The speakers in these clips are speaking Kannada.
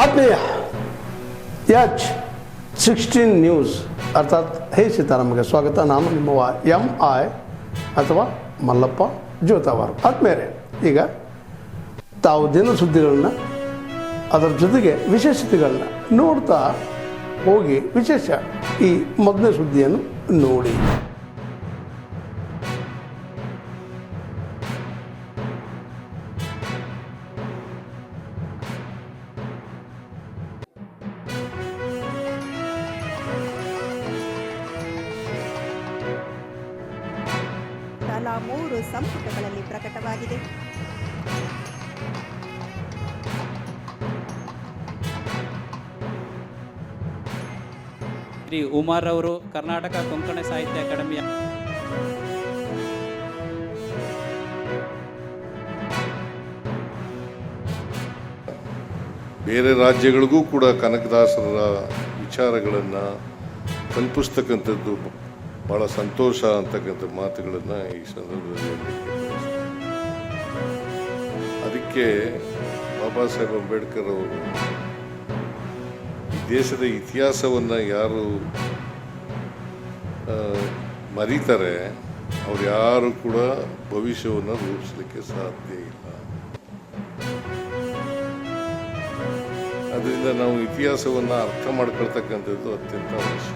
ಆತ್ಮೀಯ H16 ನ್ಯೂಸ್ ಅರ್ಥಾತ್ ಹೇ ಸೀತಾರಾಮಗೆ ಸ್ವಾಗತ. ನಾನು ನಿಮ್ಮವ MI ಅಥವಾ ಮಲ್ಲಪ್ಪ ಜೋತಾವಾರ್. ಆದ್ಮೇಲೆ ಈಗ ತಾವು ದಿನ ಸುದ್ದಿಗಳನ್ನ ಅದರ ಜೊತೆಗೆ ವಿಶೇಷತೆಗಳನ್ನ ನೋಡ್ತಾ ಹೋಗಿ ವಿಶೇಷ ಈ ಮೊದಲನೇ ಸುದ್ದಿಯನ್ನು ನೋಡಿ. ತಲಾ 3 ಸಂಪುಟಗಳಲ್ಲಿ ಪ್ರಕಟವಾಗಿದೆ. ಶ್ರೀ ಉಮಾರ್ ಅವರು ಕರ್ನಾಟಕ ಕೊಂಕಣ ಸಾಹಿತ್ಯ ಅಕಾಡೆಮಿಯ ಬೇರೆ ರಾಜ್ಯಗಳಿಗೂ ಕೂಡ ಕನಕದಾಸರ ವಿಚಾರಗಳನ್ನು ತಲುಪಿಸ್ತಕ್ಕಂಥದ್ದು ಭಾಳ ಸಂತೋಷ ಅಂತಕ್ಕಂಥ ಮಾತುಗಳನ್ನು ಈ ಸಂದರ್ಭದಲ್ಲಿ ಅದಕ್ಕೆ ಬಾಬಾ ಸಾಹೇಬ್ ಅಂಬೇಡ್ಕರ್ ಅವರು ಈ ದೇಶದ ಇತಿಹಾಸವನ್ನು ಯಾರು ಮರೀತಾರೆ ಅವ್ರು ಯಾರು ಕೂಡ ಭವಿಷ್ಯವನ್ನು ರೂಪಿಸಲಿಕ್ಕೆ ಸಾಧ್ಯ ಇಲ್ಲ. ಅದರಿಂದ ನಾವು ಇತಿಹಾಸವನ್ನು ಅರ್ಥ ಮಾಡ್ಕೊಳ್ತಕ್ಕಂಥದ್ದು ಅತ್ಯಂತ ಅವಶ್ಯ.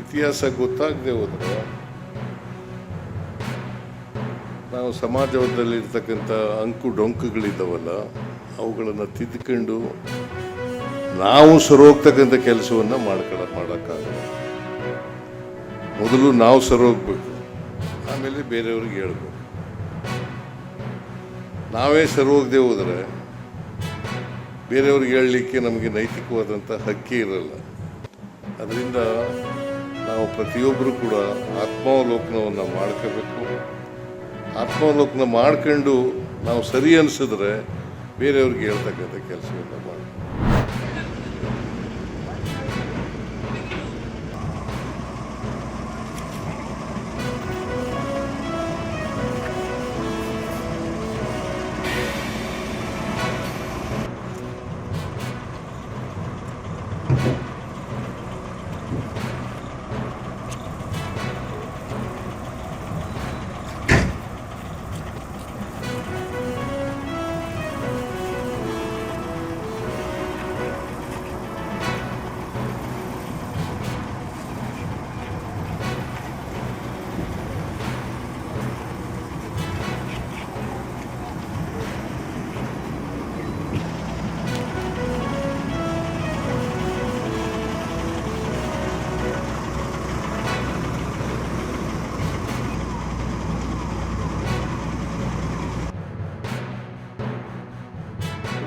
ಇತಿಹಾಸ ಗೊತ್ತಾಗದೆ ಹೋದರೆ ನಾವು ಸಮಾಜದಲ್ಲಿರ್ತಕ್ಕಂಥ ಅಂಕು ಡೊಂಕುಗಳಿದ್ದಾವಲ್ಲ ಅವುಗಳನ್ನು ತಿದ್ದುಕೊಂಡು ನಾವು ಸರೋಗ್ತಕ್ಕಂಥ ಕೆಲಸವನ್ನು ಮಾಡೋಕ್ಕಾಗಲ್ಲ. ಮೊದಲು ನಾವು ಸರೋಗ್ಬೇಕು, ಆಮೇಲೆ ಬೇರೆಯವ್ರಿಗೆ ಹೇಳ್ಬೇಕು. ನಾವೇ ಸರೋಗದೆ ಹೋದರೆ ಬೇರೆಯವ್ರಿಗೆ ಹೇಳಲಿಕ್ಕೆ ನಮಗೆ ನೈತಿಕವಾದಂಥ ಹಕ್ಕಿ ಇರಲ್ಲ. ಅದರಿಂದ ನಾವು ಪ್ರತಿಯೊಬ್ಬರು ಕೂಡ ಆತ್ಮಾವಲೋಕನವನ್ನು ಮಾಡ್ಕೋಬೇಕು. ಆತ್ಮಾವಲೋಕನ ಮಾಡ್ಕೊಂಡು ನಾವು ಸರಿ ಅನಿಸಿದ್ರೆ ಬೇರೆಯವ್ರಿಗೆ ಹೇಳ್ತಕ್ಕಂಥ ಕೆಲಸವನ್ನು ಮಾಡಬೇಕು.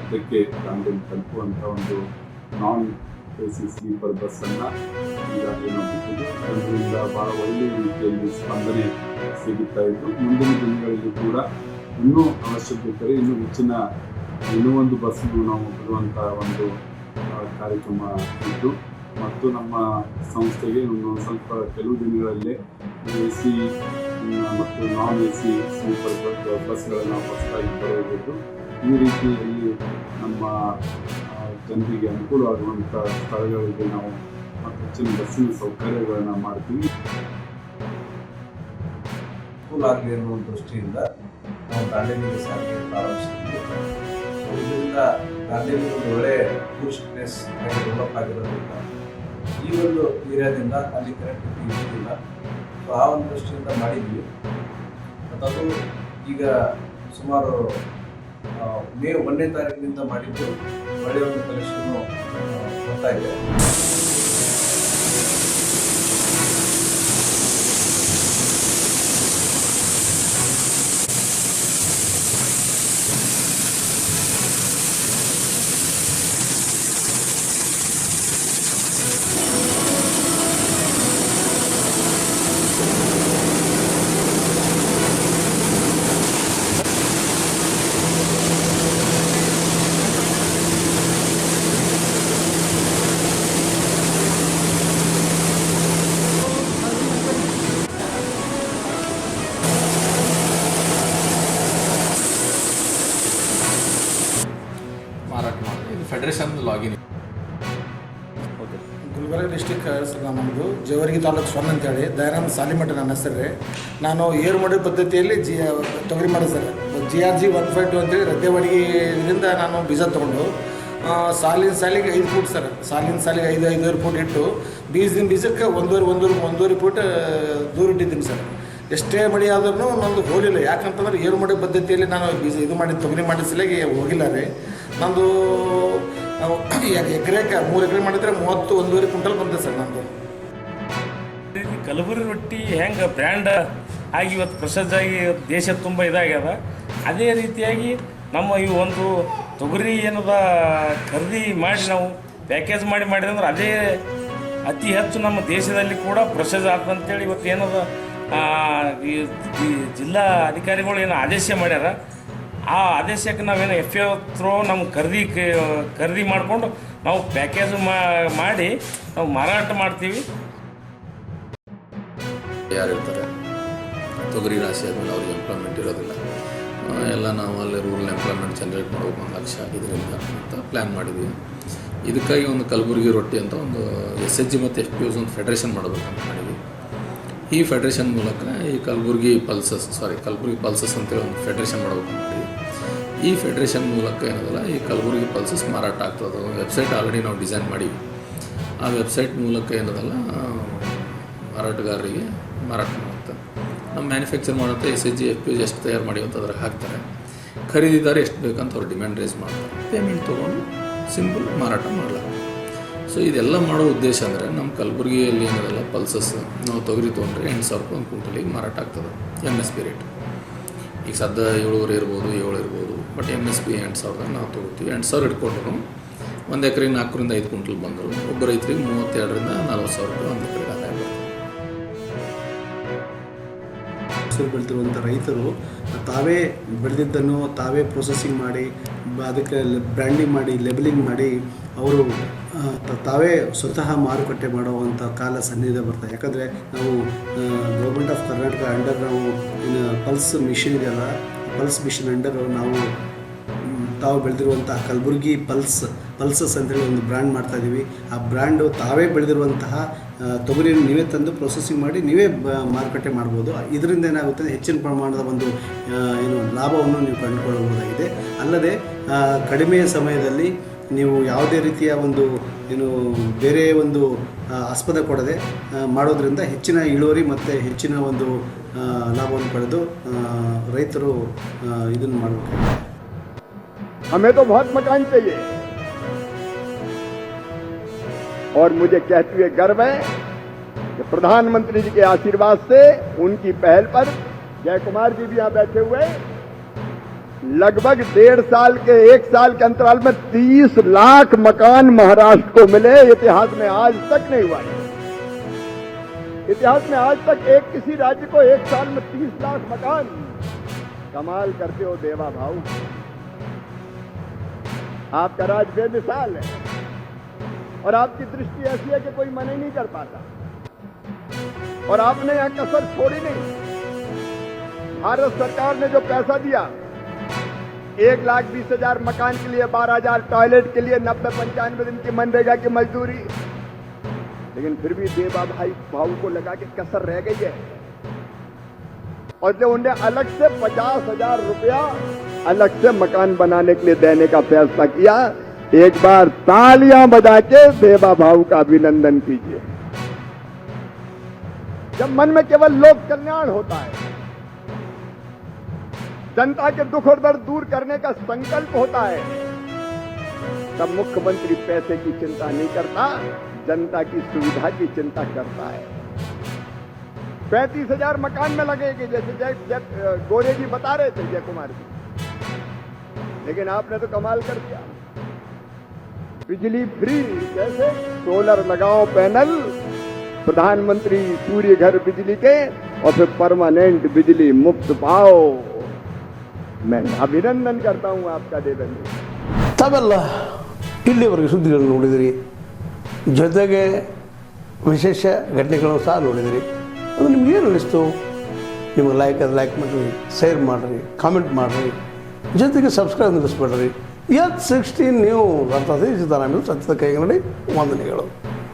ಅದಕ್ಕೆ ದಾಂಡೇಲಿ ತಲುಪುವಂಥ ಒಂದು ನಾನ್ AC ಸ್ಲೀಪರ್ ಬಸ್ಸನ್ನು ಈಗಾಗಲೇ ನಾವು ಬಿಟ್ಟಿದ್ದು ಅದರಿಂದ ಭಾಳ ಒಳ್ಳೆಯ ರೀತಿಯಲ್ಲಿ ಸ್ಪಂದನೆ ಸಿಗುತ್ತಾ ಇದ್ದು ಮುಂದಿನ ದಿನಗಳಲ್ಲಿ ಕೂಡ ಇನ್ನೂ ಅವಶ್ಯಕತೆ ಇದ್ದರೆ ಇನ್ನೂ ಒಂದು ಬಸ್ಸನ್ನು ನಾವು ಬಿಡುವಂಥ ಒಂದು ಕಾರ್ಯಕ್ರಮ ಇದ್ದು ಮತ್ತು ನಮ್ಮ ಸಂಸ್ಥೆಗೆ ಸ್ವಲ್ಪ ಕೆಲವು ದಿನಗಳಲ್ಲೇ AC ಮತ್ತು ನಾನ್ AC ಸ್ಲೀಪರ್ ಬಸ್ಗಳನ್ನು ಹೊಸದಾಗಿ ಬರಬಹುದು. ಈ ರೀತಿಯಲ್ಲಿ ನಮ್ಮ ಜನರಿಗೆ ಅನುಕೂಲವಾಗುವಂಥ ಸ್ಥಳಗಳಿಗೆ ನಾವು ಹೆಚ್ಚಿನ ಬಸ್ಸಿನ ಸೌಕರ್ಯಗಳನ್ನು ಮಾಡ್ತೀವಿ. ಅನುಕೂಲ ಆಗಲಿ ಅನ್ನುವ ದೃಷ್ಟಿಯಿಂದ ನಾವು ದಾಂಡೇಲಿಗೆ ಸಾರಿಗೆ ಪ್ರಾರಂಭಿಸಿದ್ವಿ. ಇದರಿಂದ ದಾಂಡೇಲಿ ಒಂದು ಒಳ್ಳೆಯ ಟೂರಿಸ್ಟ್ ಪ್ಲೇಸ್ ಆಗಿ ಡೆವಲಪ್ ಆಗಿರೋದ್ರಿಂದ ಈ ಒಂದು ಏರಿಯಾದಿಂದ ಅಲ್ಲಿ ಕನೆಕ್ಟಿವಿಟಿ ಇರೋದಿಲ್ಲ. ಸೊ ಆ ಒಂದು ದೃಷ್ಟಿಯಿಂದ ಮಾಡಿದ್ವಿ. ಮತ್ತು ಅದು ಈಗ ಸುಮಾರು ಮೇ 1ನೇ ತಾರೀಕಿನಿಂದ ಮಾಡಿದ್ದು ಒಳ್ಳೆಯ ಒಂದು ಕಲೆಕ್ಷನ್ನು ಬರ್ತಾ ಇದೆ. ಮಾರಾಟ ಮಾಡಿದ್ರೆ ಇದು federation login. Gulbarga district sir ನಮ್ಮದು ಜೇವರ್ಗಿ ತಾಲೂಕು ಸ್ವರ್ಣ ಅಂತೇಳಿ ದಯಾನಂದ ಸಾಲಿಮಠ ನನ್ನ ಹೆಸರು ರೀ. ನಾನು ಏರು ಮಾಡೋ ಪದ್ಧತಿಯಲ್ಲಿ ತೊಗರಿ ಮಾಡೋದು ಸರ್. GRG 152 ಅಂತೇಳಿ ರದ್ದೆವಾಡಿಯಿಂದ ನಾನು ಬೀಜ ತೊಗೊಂಡು ಸಾಲಿಗೆ 5 ಫೂಟ್ ಸರ್, ಸಾಲಿಗೆ 5 ಫೂಟ್ ಇಟ್ಟು ಬೀಜಕ್ಕೆ ಒಂದೂವರೆ ಫೂಟ್ ದೂರ ಇಟ್ಟಿದ್ದೀನಿ ಸರ್. ಎಷ್ಟೇ ಮಳೆ ಆದ್ರೂ ನಂದು ಹೋಲಿಲ್ಲ. ಯಾಕಂತಂದ್ರೆ ಏರು ಮಾಡೋ ಪದ್ಧತಿಯಲ್ಲಿ ನಾನು ಬೀಜ ಇದು ಮಾಡಿ ತೊಗರಿ ಮಾಡಿಸಲಿಕ್ಕೆ ಹೋಗಿಲ್ಲ ರೀ. ನಂದು ಎಕರೆಗೆ 3 ಎಕರೆ ಮಾಡಿದ್ರೆ 31 ಕ್ವಿಂಟಲ್ ಬಂದಿದೆ ಸರ್ ನಂದು. ಕಲಬುರಗಿ ರೊಟ್ಟಿ ಹೆಂಗೆ ಬ್ರ್ಯಾಂಡ್ ಆಗಿ ಇವತ್ತು ಪ್ರಸಿದ್ಧಾಗಿ ದೇಶ ತುಂಬ ಇದಾಗ್ಯದ, ಅದೇ ರೀತಿಯಾಗಿ ನಮ್ಮ ಈ ಒಂದು ತೊಗರಿ ಏನದ ಖರೀದಿ ಮಾಡಿ ನಾವು ಪ್ಯಾಕೇಜ್ ಮಾಡಿದ್ರೆ ಅದೇ ಅತಿ ಹೆಚ್ಚು ನಮ್ಮ ದೇಶದಲ್ಲಿ ಕೂಡ ಪ್ರಸಿದ್ಧ ಆಗ್ತಂತೇಳಿ ಇವತ್ತು ಏನದ ಈ ಜಿಲ್ಲಾ ಅಧಿಕಾರಿಗಳು ಏನು ಆದೇಶ ಮಾಡ್ಯಾರ, ಆ ಆದೇಶಕ್ಕೆ ನಾವೇನು FAO ಥ್ರೂ ನಮ್ಮ ಖರೀದಿ ಮಾಡಿಕೊಂಡು ನಾವು ಪ್ಯಾಕೇಜ್ ಮಾಡಿ ನಾವು ಮಾರಾಟ ಮಾಡ್ತೀವಿ. ಯಾರು ಇರ್ತಾರೆ ತೊಗರಿ ರಾಶಿ ಆದಮೇಲೆ ಅವ್ರಿಗೆ ಎಂಪ್ಲಾಯ್ಮೆಂಟ್ ಇರೋದಿಲ್ಲ, ಎಲ್ಲ ನಾವು ಅಲ್ಲಿ ರೂರಲ್ ಎಂಪ್ಲಾಯ್ಮೆಂಟ್ ಜನ್ರೇಟ್ ಮಾಡಬೇಕು 1 ಲಕ್ಷ ಇದರಿಂದ ಅಂತ ಪ್ಲ್ಯಾನ್ ಮಾಡಿದ್ವಿ. ಇದಕ್ಕಾಗಿ ಒಂದು ಕಲಬುರಗಿ ರೊಟ್ಟಿ ಅಂತ ಒಂದು SHG ಮತ್ತು FPOs ಒಂದು ಫೆಡರೇಷನ್ ಮಾಡಬೇಕಂತ ಮಾಡಿದ್ವಿ. ಈ ಫೆಡರೇಷನ್ ಮೂಲಕ ಈ ಕಲಬುರಗಿ ಪಲ್ಸಸ್ ಅಂತೇಳಿ ಒಂದು ಫೆಡರೇಷನ್ ಮಾಡಬೇಕಂತ ಮಾಡಿದ್ವಿ. ಈ ಫೆಡರೇಷನ್ ಮೂಲಕ ಏನದಲ್ಲ ಈ ಕಲಬುರಗಿ ಪಲ್ಸಸ್ ಮಾರಾಟ ಆಗ್ತದೆ. ವೆಬ್ಸೈಟ್ ಆಲ್ರೆಡಿ ನಾವು ಡಿಸೈನ್ ಮಾಡಿ ಆ ವೆಬ್ಸೈಟ್ ಮೂಲಕ ಏನದಲ್ಲ ಮಾರಾಟಗಾರರಿಗೆ ಮಾರಾಟ ಮಾಡುತ್ತೆ. ನಮ್ಮ ಮ್ಯಾನುಫ್ಯಾಕ್ಚರ್ ಮಾಡುತ್ತೆ SHG FPOs ಎಷ್ಟು ತಯಾರು ಮಾಡಿ ಅಂತ ಅದ್ರಾಗ ಹಾಕ್ತಾರೆ. ಖರೀದಿದಾರ ಎಷ್ಟು ಬೇಕಂತ ಅವ್ರು ಡಿಮ್ಯಾಂಡ್ ರೈಸ್ ಮಾಡ್ತಾರೆ, ಪೇಮೆಂಟ್ ತೊಗೊಂಡು ಸಿಂಪಲ್ ಮಾರಾಟ ಮಾಡಲಾಗುತ್ತೆ. ಸೊ ಇದೆಲ್ಲ ಮಾಡೋ ಉದ್ದೇಶ ಅಂದರೆ ನಮ್ಮ ಕಲಬುರಗಿಯಲ್ಲಿ ಏನದಲ್ಲ ಪಲ್ಸಸ್ ನಾವು ತೊಗರಿ ತೊಗೊಂಡ್ರೆ 8,000 ರೂಪಾಯಿ ಒಂದು ಕ್ವಿಂಟಲಿಗೆ ಮಾರಾಟ ಆಗ್ತದೆ MSP ರೇಟ್. ಈಗ ಸದ್ಯ 7.5 ಇರ್ಬೋದು 7 ಇರ್ಬೋದು, ಬಟ್ MSP 8,000 ನಾವು ತೊಗೋತೀವಿ. 8,000 ಇಟ್ಕೊಂಡ್ರು 1 ಎಕರೆಗೆ 4 ರಿಂದ 5 ಕ್ವಿಂಟಲ್ ಬಂದರು ಒಬ್ಬ ರೈತರಿಗೆ 32,000 ರಿಂದ 40,000 ರೂಪಾಯಿ 1 ಎಕರೆಗೆ ಆದಾಯ ಬರ್ತದೆ. ಬೆಳೆದಿರುವಂಥ ರೈತರು ತಾವೇ ಬೆಳೆದಿದ್ದನ್ನು ತಾವೇ ಪ್ರೊಸೆಸಿಂಗ್ ಮಾಡಿ ಅದಕ್ಕೆ ಬ್ರ್ಯಾಂಡಿಂಗ್ ಮಾಡಿ ಲೇಬಲಿಂಗ್ ಮಾಡಿ ಅವರು ತಾವೇ ಸ್ವತಃ ಮಾರುಕಟ್ಟೆ ಮಾಡುವಂಥ ಕಾಲ ಸನ್ನಿಧ ಬರ್ತದೆ. ಯಾಕಂದರೆ ನಾವು ಗೌರ್ಮೆಂಟ್ ಆಫ್ ಕರ್ನಾಟಕ ಅಂಡರ್ ನಾವು ಪಲ್ಸ್ ಮಿಷನ್ ಇದೆಯಲ್ಲ, ಪಲ್ಸ್ ಮಿಷನ್ ಅಂಡರ್ ನಾವು ತಾವು ಬೆಳೆದಿರುವಂಥ ಕಲಬುರಗಿ ಪಲ್ಸಸ್ ಅಂತೇಳಿ ಒಂದು ಬ್ರ್ಯಾಂಡ್ ಮಾಡ್ತಾಯಿದ್ದೀವಿ. ಆ ಬ್ರ್ಯಾಂಡು ತಾವೇ ಬೆಳೆದಿರುವಂತಹ ತೊಗರಿಯನ್ನು ನೀವೇ ತಂದು ಪ್ರೊಸೆಸಿಂಗ್ ಮಾಡಿ ನೀವೇ ಮಾರುಕಟ್ಟೆ ಮಾಡ್ಬೋದು. ಇದರಿಂದ ಏನಾಗುತ್ತೆ, ಹೆಚ್ಚಿನ ಪ್ರಮಾಣದ ಒಂದು ಲಾಭವನ್ನು ನೀವು ಕಂಡುಕೊಳ್ಳಬಹುದಾಗಿದೆ. ಅಲ್ಲದೆ ಕಡಿಮೆ ಸಮಯದಲ್ಲಿ ನೀವು ಯಾವುದೇ ರೀತಿಯ ಒಂದು ಬೇರೆ ಒಂದು ಆಸ್ಪದ ಕೊಡದೆ ಮಾಡೋದ್ರಿಂದ ಹೆಚ್ಚಿನ ಇಳುವರಿ ಮತ್ತು ಹೆಚ್ಚಿನ ಒಂದು ಲಾಭವನ್ನು ಪಡೆದು ರೈತರು ಇದನ್ನು ಮಾಡಬೇಕು. हमें तो बहुत मकान चाहिए और मुझे कहते हुए गर्व है कि प्रधानमंत्री जी के आशीर्वाद से उनकी पहल पर जय कुमार जी भी यहां बैठे हुए लगभग 1.5 साल के अंतराल में 30 लाख मकान महाराष्ट्र को मिले. इतिहास में आज तक नहीं हुआ है. इतिहास में आज तक किसी राज्य को 1 साल में 30 लाख मकान. कमाल करते हो देवा भाऊ, आपका राज बेमिसाल है और आपकी दृष्टि ऐसी है कि कोई मन ही नहीं कर पाता. और आपने यहां कसर छोड़ी नहीं. भारत सरकार ने जो पैसा दिया 1,20,000 मकान के लिए, 12,000 टॉयलेट के लिए, 90-95 दिन की मनरेगा की मजदूरी, लेकिन फिर भी देवा भाऊ को लगा कि कसर रह गई है. और जो उन्हें अलग से 50,000 रुपया अलग से मकान बनाने के लिए देने का फैसला किया. एक बार तालियां बजा के देवा भाऊ का अभिनंदन कीजिए. जब मन में केवल लोक कल्याण होता है, जनता के दुख और दर्द दूर करने का संकल्प होता है, तब मुख्यमंत्री पैसे की चिंता नहीं करता, जनता की सुविधा की चिंता करता है. 35,000 मकान में लगेगी जैसे जय गोरे जी बता रहे थे, जय कुमार जी, लेकिन आपने तो कमाल कर दिया. बिजली फ्री, जैसे सोलर लगाओ पैनल, प्रधानमंत्री सूर्य घर बिजली के, और फिर परमानेंट बिजली मुफ्त पाओ. मैं अभिनंदन करता हूं आपका देवेंद्र. ತಾವೆಲ್ಲ ಇಲ್ಲಿವರೆಗೆ ಸುದ್ದಿಗಳನ್ನು ನೋಡಿದಿರಿ, ಜೊತೆಗೆ ವಿಶೇಷ ಘಟನೆಗಳನ್ನು ಸಹ ನೋಡಿದಿರಿ. ಅದು ನಿಮ್ಗೆ ಏನು ಅನ್ನಿಸ್ತು? ನಿಮಗೆ ಲೈಕ್ ಮಾಡಿರಿ, ಶೇರ್ ಮಾಡಿರಿ, ಕಾಮೆಂಟ್ ಮಾಡಿರಿ, ಜೊತೆಗೆ ಸಬ್ಸ್ಕ್ರೈಬ್ ನಿಲ್ಲಿಸ್ಬೇಡ್ರಿ. H16 ನ್ಯೂಸ್ ಅಂತ ಸಿದ್ದರಾಮಯ್ಯ ಸತ್ಯದ ಕೈಗನ್ನಡಿ ವಂದನೆಗಳು.